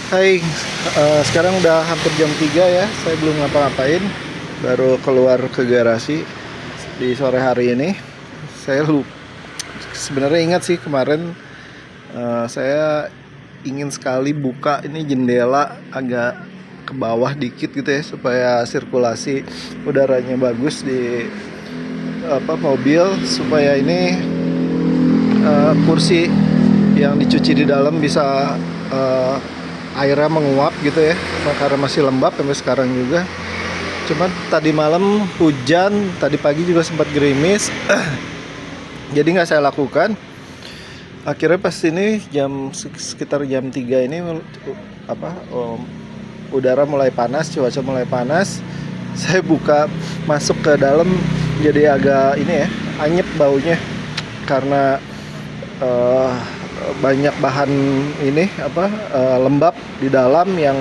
Hai, sekarang udah hampir jam 3 ya. Saya belum ngapa-ngapain. Baru keluar ke garasi di sore hari ini. Saya sebenarnya ingat sih kemarin saya ingin sekali buka ini jendela agak ke bawah dikit gitu ya supaya sirkulasi udaranya bagus di mobil, supaya ini kursi yang dicuci di dalam bisa airnya menguap gitu ya, karena masih lembab sampai sekarang juga. Cuman tadi malam hujan, tadi pagi juga sempat gerimis. Jadi nggak saya lakukan. Akhirnya pas ini sekitar jam 3 ini udara mulai panas, cuaca mulai panas. Saya buka, masuk ke dalam, jadi agak ini ya, anyep baunya karena banyak bahan ini lembab di dalam yang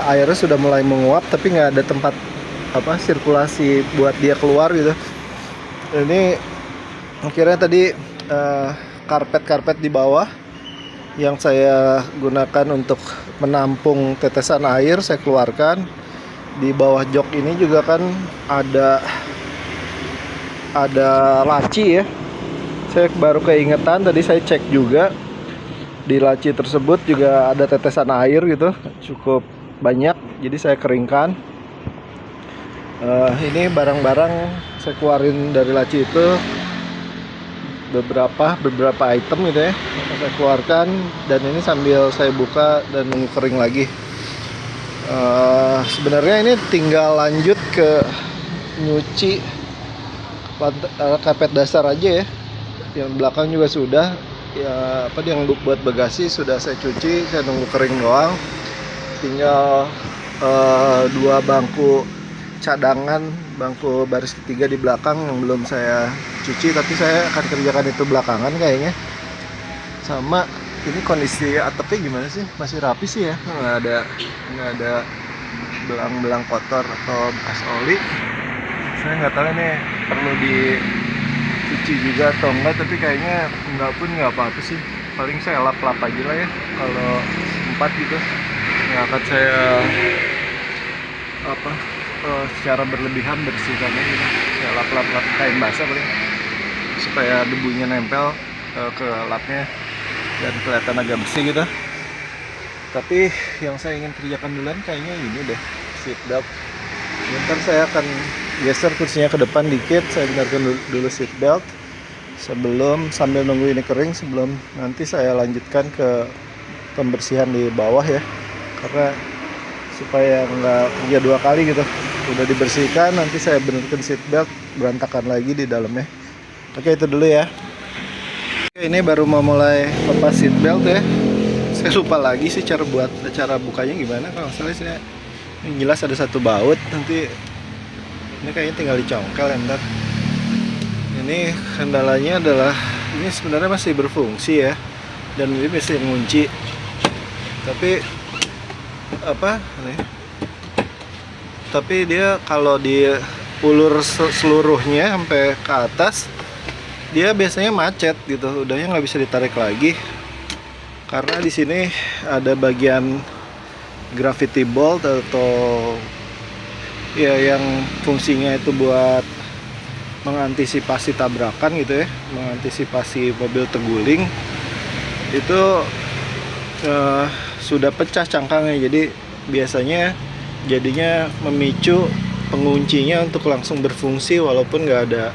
airnya sudah mulai menguap, tapi nggak ada tempat sirkulasi buat dia keluar gitu. Ini akhirnya tadi karpet di bawah yang saya gunakan untuk menampung tetesan air saya keluarkan. Di bawah jok ini juga kan ada laci ya. Saya baru keingetan, tadi saya cek juga di laci tersebut juga ada tetesan air gitu, cukup banyak. Jadi saya keringkan. Ini barang-barang saya keluarin dari laci itu, beberapa item gitu ya, saya keluarkan, dan ini sambil saya buka dan nunggu kering lagi. Sebenarnya ini tinggal lanjut ke nyuci karpet dasar aja ya. Yang belakang juga sudah ya, yang buat bagasi sudah saya cuci, saya nunggu kering doang. Tinggal 2 bangku cadangan, bangku baris ketiga di belakang yang belum saya cuci, tapi saya akan kerjakan itu belakangan kayaknya. Sama ini kondisi atapnya gimana sih, masih rapi sih ya, nggak ada belang-belang kotor atau bekas oli. Saya nggak tahu ini perlu dicuci juga atau enggak, tapi kayaknya nggak apa-apa sih. Paling saya lap-lap aja lah ya kalau sempat gitu. Nggak akan saya secara berlebihan bersihkannya gitu. Saya lap-lap kain basah paling, supaya debunya nempel ke lapnya dan kelihatan agak bersih gitu. Tapi yang saya ingin kerjakan duluan kayaknya ini deh, seat belt. Bentar saya akan geser kursinya ke depan dikit, saya benarkan dulu seat belt sambil nunggu ini kering, sebelum nanti saya lanjutkan ke pembersihan di bawah ya, karena supaya nggak kerja 2 kali gitu. Udah dibersihkan, nanti saya benarkan seat belt, berantakan lagi di dalamnya. Oke, itu dulu ya. Oke, ini baru mau mulai lepas seat belt ya. Saya lupa lagi sih cara bukanya gimana. Kalau salah saya, ini jelas ada 1 baut, nanti ini kayaknya tinggal dicongkel ya ntar. Ini kendalanya adalah ini sebenarnya masih berfungsi ya, dan ini masih ngunci, tapi tapi dia kalau diulur seluruhnya sampai ke atas, dia biasanya macet gitu, udahnya nggak bisa ditarik lagi. Karena di sini ada bagian gravity bolt atau ya yang fungsinya itu buat mengantisipasi tabrakan gitu ya, mengantisipasi mobil terguling. Itu sudah pecah cangkangnya, jadi biasanya jadinya memicu penguncinya untuk langsung berfungsi walaupun nggak ada,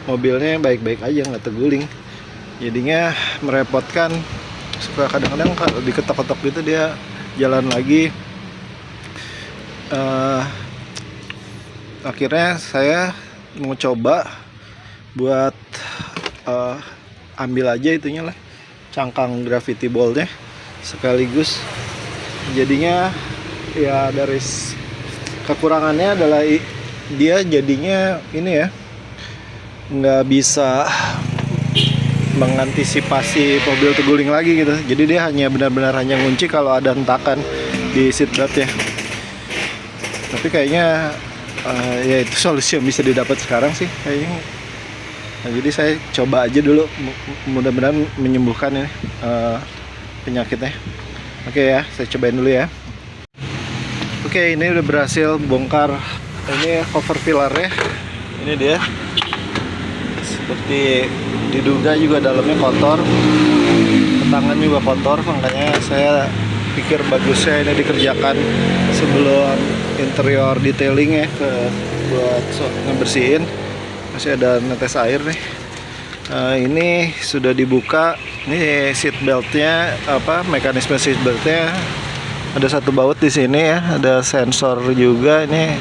mobilnya baik-baik aja, nggak terguling. Jadinya merepotkan, suka kadang-kadang kalau diketok-ketok gitu dia jalan lagi. Akhirnya saya mau coba buat ambil aja itunya lah, cangkang gravity boltnya sekaligus. Jadinya ya dari kekurangannya adalah dia jadinya ini ya, nggak bisa mengantisipasi mobil terguling lagi gitu. Jadi dia benar-benar hanya ngunci kalau ada hentakan di seat beltnya. Tapi kayaknya ya itu solusi yang bisa didapat sekarang sih kayaknya. Nah, jadi saya coba aja dulu, mudah-mudahan menyembuhkan ini penyakitnya. Oke ya, saya cobain dulu ya. Oke, ini udah berhasil bongkar. Ini cover fillernya. Ini dia. Seperti diduga juga dalamnya kotor, tangan juga kotor, makanya saya pikir bagusnya ini dikerjakan sebelum interior detailing ya, buat ngebersihin. Masih ada netes air nih. Ini sudah dibuka. Ini seat beltnya, mekanisme seat beltnya ada satu baut di sini ya, ada sensor juga. Ini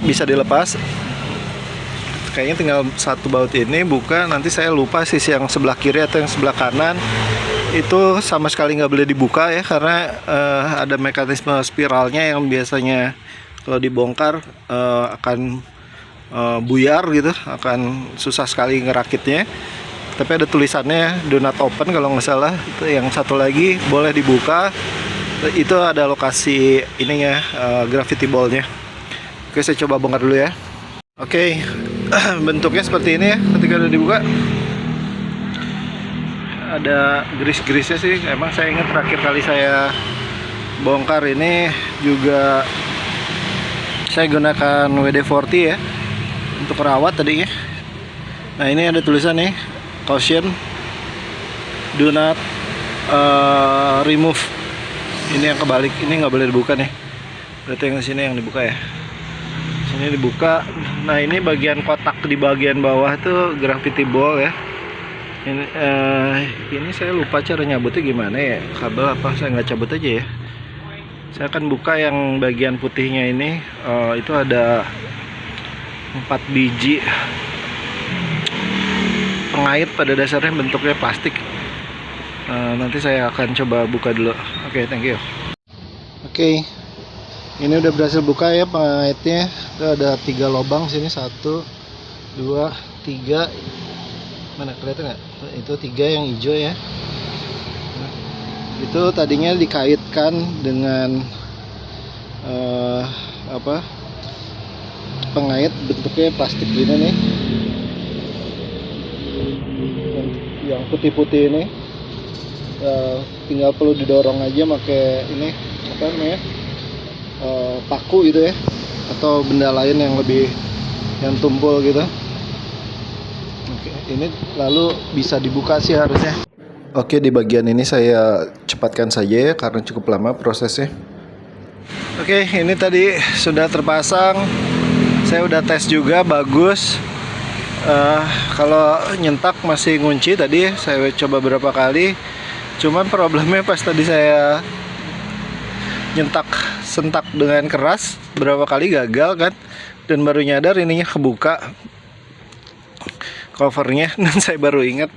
bisa dilepas. Kayaknya tinggal satu baut ini buka. Nanti saya lupa sisi yang sebelah kiri atau yang sebelah kanan itu sama sekali nggak boleh dibuka ya, karena ada mekanisme spiralnya yang biasanya kalau dibongkar akan buyar gitu, akan susah sekali ngerakitnya. Tapi ada tulisannya do not open kalau nggak salah. Itu yang satu lagi boleh dibuka. Itu ada lokasi ininya, gravity ball-nya. Oke, saya coba bongkar dulu ya. Oke, bentuknya seperti ini ya ketika udah dibuka. Ada grease-grease-nya sih. Emang saya ingat terakhir kali saya bongkar ini juga saya gunakan WD-40 ya untuk rawat tadi ya. Nah, ini ada tulisan nih, caution, do not remove. Ini yang kebalik, ini nggak boleh dibuka nih. Berarti yang sini yang dibuka ya. Sini dibuka. Nah, ini bagian kotak di bagian bawah tuh gravity ball ya. Ini saya lupa cara nyabutnya gimana ya. Kabel apa saya nggak cabut aja ya. Saya akan buka yang bagian putihnya ini. Itu ada 4 biji pengait, pada dasarnya bentuknya plastik. Nanti saya akan coba buka dulu. Oke, thank you. Oke, ini udah berhasil buka ya pengaitnya. Itu ada 3 lubang sini, 1, 2, 3. Mana kelihatan nggak? Itu 3 yang hijau ya. Itu tadinya dikaitkan dengan pengait bentuknya plastik gini nih. Yang putih-putih ini tinggal perlu didorong aja pakai ini paku gitu ya, atau benda lain yang lebih yang tumpul gitu. Oke, ini lalu bisa dibuka sih harusnya. Oke, di bagian ini saya cepatkan saja ya karena cukup lama prosesnya. Oke, ini tadi sudah terpasang. Saya udah tes juga, bagus. Kalau nyentak masih ngunci tadi, saya coba berapa kali. Cuman problemnya pas tadi saya sentak dengan keras berapa kali gagal kan, dan baru nyadar ininya kebuka covernya. Dan saya baru ingat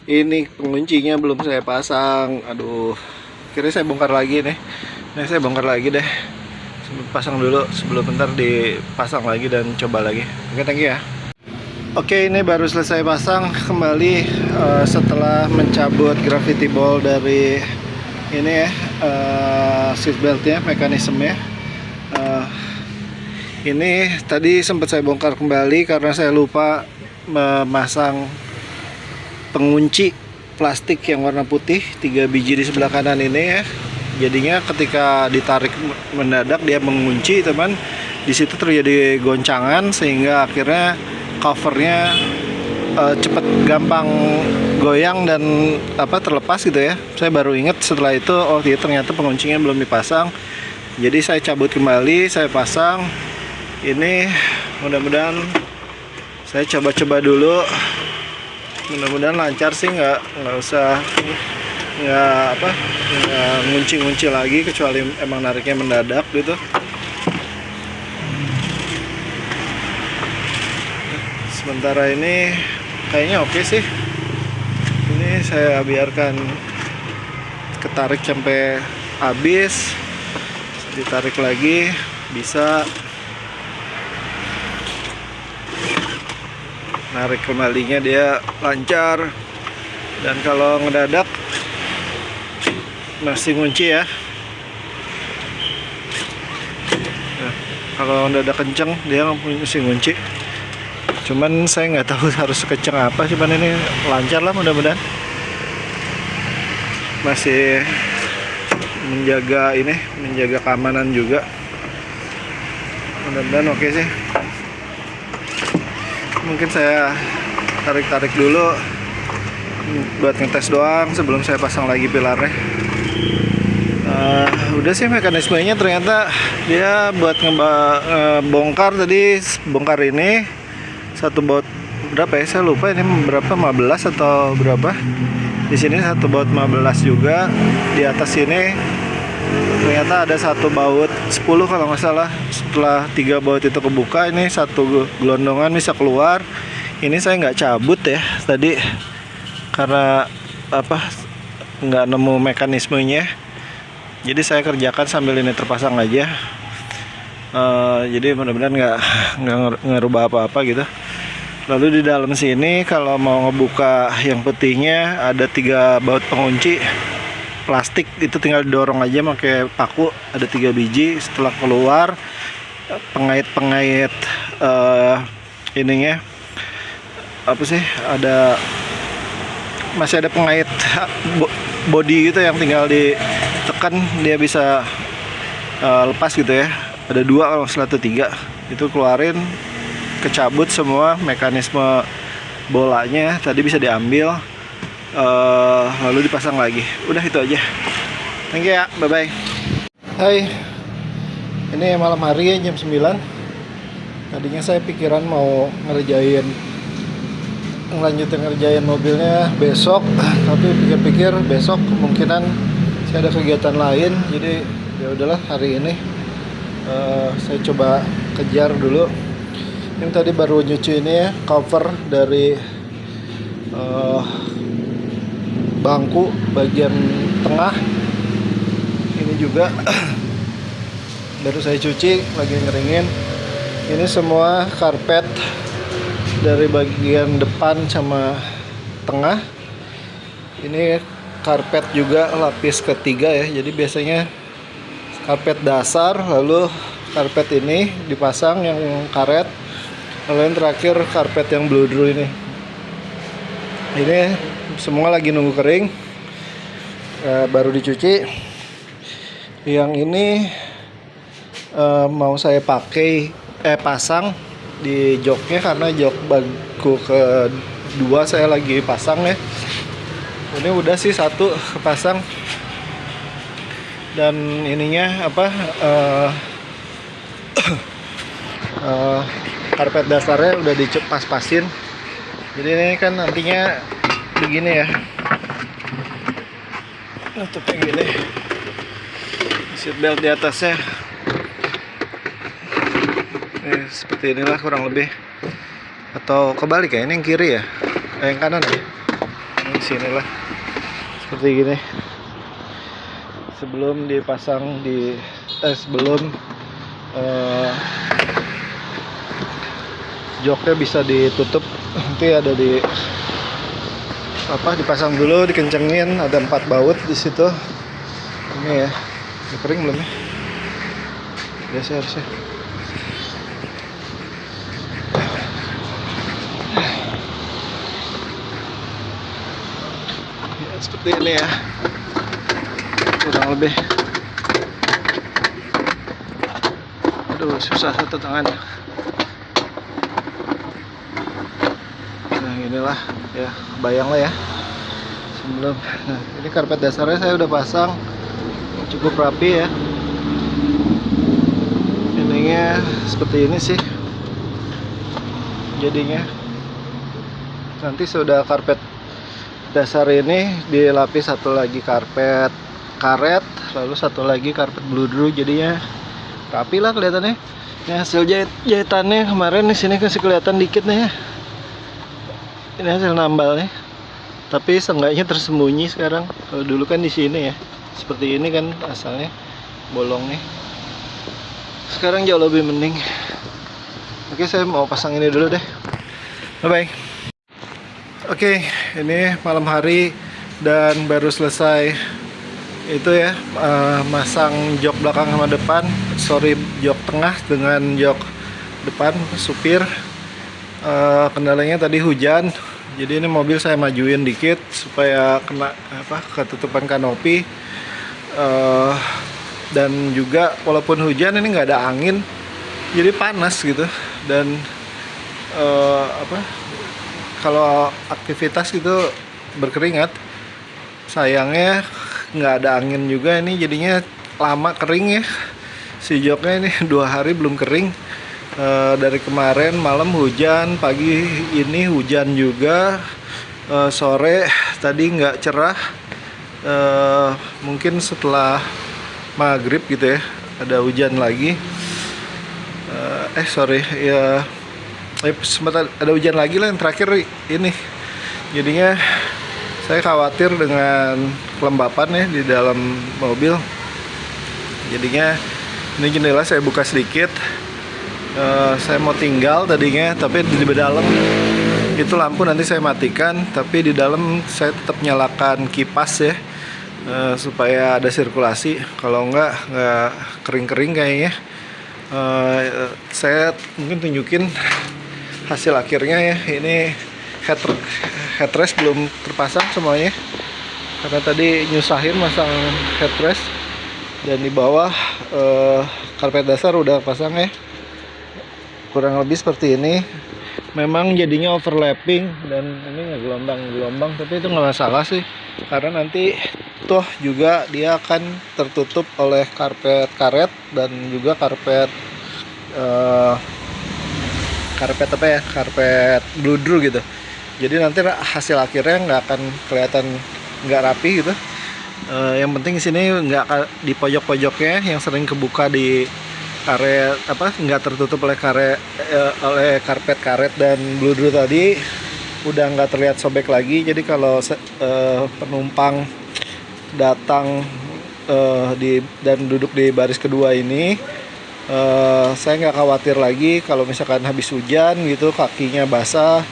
ini penguncinya belum saya pasang. Aduh, kira saya bongkar lagi nih. Nah, saya bongkar lagi deh. Pasang dulu sebelum bentar dipasang lagi dan coba lagi. Oke, thank you ya. Oke, ini baru selesai pasang kembali setelah mencabut gravity ball dari ini ya, seat beltnya, mekanismenya. Ini tadi sempat saya bongkar kembali karena saya lupa memasang pengunci plastik yang warna putih 3 biji di sebelah kanan ini ya. Jadinya ketika ditarik mendadak dia mengunci, teman. Di situ terjadi goncangan sehingga akhirnya covernya cepet gampang goyang dan terlepas gitu ya. Saya baru ingat setelah itu, oh dia ternyata penguncinya belum dipasang. Jadi saya cabut kembali, saya pasang. Ini mudah-mudahan saya coba-coba dulu. Mudah-mudahan lancar sih, nggak usah nggak ngunci-ngunci lagi, kecuali emang nariknya mendadak gitu. Sementara ini kayaknya oke sih. Ini saya biarkan ketarik sampai habis, ditarik lagi bisa narik kembalinya, dia lancar. Dan kalau ngedadak masih ngunci ya. Nah, kalau ngedadak kenceng dia masih ngunci. Cuman saya nggak tahu harus kenceng apa, cuman ini lancar lah mudah-mudahan. Masih menjaga keamanan juga. Mudah-mudahan oke sih. Mungkin saya tarik dulu buat ngetes doang sebelum saya pasang lagi pilarnya. Udah sih mekanismenya, ternyata dia buat ngebongkar ini satu baut berapa ya, saya lupa ini berapa, 15 atau berapa. Di sini satu baut 15 juga. Di atas sini ternyata ada satu baut 10 kalau nggak salah. Setelah 3 baut itu kebuka, ini satu gelondongan bisa keluar. Ini saya nggak cabut ya tadi karena nggak nemu mekanismenya. Jadi saya kerjakan sambil ini terpasang aja. Jadi mudah-mudahan nggak ngerubah apa-apa gitu. Lalu di dalam sini kalau mau ngebuka yang putihnya ada 3 baut pengunci plastik, itu tinggal didorong aja pakai paku, ada 3 biji. Setelah keluar pengait ininya masih ada pengait body gitu yang tinggal ditekan dia bisa lepas gitu ya. Ada 2 kalau salah, 3 itu keluarin, kecabut semua mekanisme bolanya tadi bisa diambil, lalu dipasang lagi. Udah itu aja. Thank you ya, bye bye. Hai, ini malam hari ya, jam 9. Tadinya saya pikiran mau ngelanjutin ngerjain mobilnya besok, tapi pikir-pikir besok kemungkinan saya ada kegiatan lain, jadi ya udahlah hari ini saya coba kejar dulu. Ini tadi baru nyuci ini ya, cover dari bangku bagian tengah ini juga baru saya cuci, lagi ngeringin. Ini semua karpet dari bagian depan sama tengah. Ini karpet juga lapis ketiga ya, jadi biasanya karpet dasar, lalu karpet ini dipasang yang karet, lalu yang terakhir karpet yang bludru ini semua lagi nunggu kering, baru dicuci. Yang ini mau saya pasang di joknya karena jok bangku kedua saya lagi pasang ya. Ini udah sih satu kepasang, dan ininya karpet dasarnya udah dipas-pasin. Jadi ini kan nantinya begini ya, nutupnya gini, seat belt di atasnya seperti inilah kurang lebih, atau kebalik ya, ini yang kiri ya, yang kanan ya, ini sinilah seperti gini. Sebelum dipasang sebelum joknya bisa ditutup, nanti ada dipasang dulu, dikencengin, ada 4 baut di situ. Ini ya, udah kering belum ya? Biasa harusnya. Ya, seperti ini ya, kurang lebih. Aduh, susah satu tangan. Nah inilah ya, bayang lah ya sebelum. Nah ini karpet dasarnya saya udah pasang, cukup rapi ya. Ininya seperti ini sih jadinya. Nanti sudah karpet dasar ini dilapis satu lagi karpet karet, lalu satu lagi karpet bludru, jadinya rapi lah kelihatannya. Ini hasil jahitannya kemarin, di sini kasih kelihatan dikit nih ya. Ini hasil nambal nih, tapi seenggaknya tersembunyi sekarang. Kalau dulu kan di sini ya, seperti ini kan asalnya bolong nih. Sekarang jauh lebih mending. Oke, saya mau pasang ini dulu deh. Bye bye. Oke, ini malam hari dan baru selesai itu ya, masang jok belakang sama depan, jok tengah dengan jok depan supir. Kendalanya tadi hujan, jadi ini mobil saya majuin dikit supaya kena ketutupan kanopi. Eh, dan juga walaupun hujan ini nggak ada angin, jadi panas gitu. Dan kalau aktivitas gitu berkeringat. Sayangnya nggak ada angin juga, ini jadinya lama kering ya. Si joknya ini 2 hari belum kering. Dari kemarin malam hujan, pagi ini hujan juga, sore tadi nggak cerah. Mungkin setelah maghrib gitu ya ada hujan lagi. Sorry ya, sempat ada hujan lagi lah yang terakhir ini. Jadinya saya khawatir dengan kelembapan ya di dalam mobil. Jadinya ini jendela saya buka sedikit. Saya mau tinggal tadinya, tapi di dalam itu lampu nanti saya matikan, tapi di dalam saya tetap nyalakan kipas ya, supaya ada sirkulasi. Kalau nggak kering-kering kayaknya. Saya mungkin tunjukin hasil akhirnya ya. Ini headrest belum terpasang semuanya, karena tadi nyusahin masang headrest. Dan di bawah karpet dasar udah pasang ya, kurang lebih seperti ini. Memang jadinya overlapping dan ini nggak gelombang, tapi itu nggak masalah sih, karena nanti toh juga dia akan tertutup oleh karpet karet dan juga karpet karpet bludru gitu. Jadi nanti hasil akhirnya nggak akan kelihatan nggak rapi gitu. Yang penting di sini nggak di pojok-pojoknya yang sering kebuka di karet nggak tertutup oleh karpet karet dan bludru tadi, udah nggak terlihat sobek lagi. Jadi kalau penumpang datang dan duduk di baris kedua ini, saya nggak khawatir lagi kalau misalkan habis hujan gitu kakinya basah,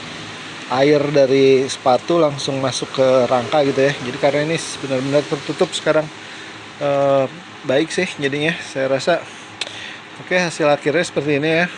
air dari sepatu langsung masuk ke rangka gitu ya. Jadi karena ini benar-benar tertutup sekarang, baik sih jadinya saya rasa. Oke, hasil akhirnya seperti ini ya.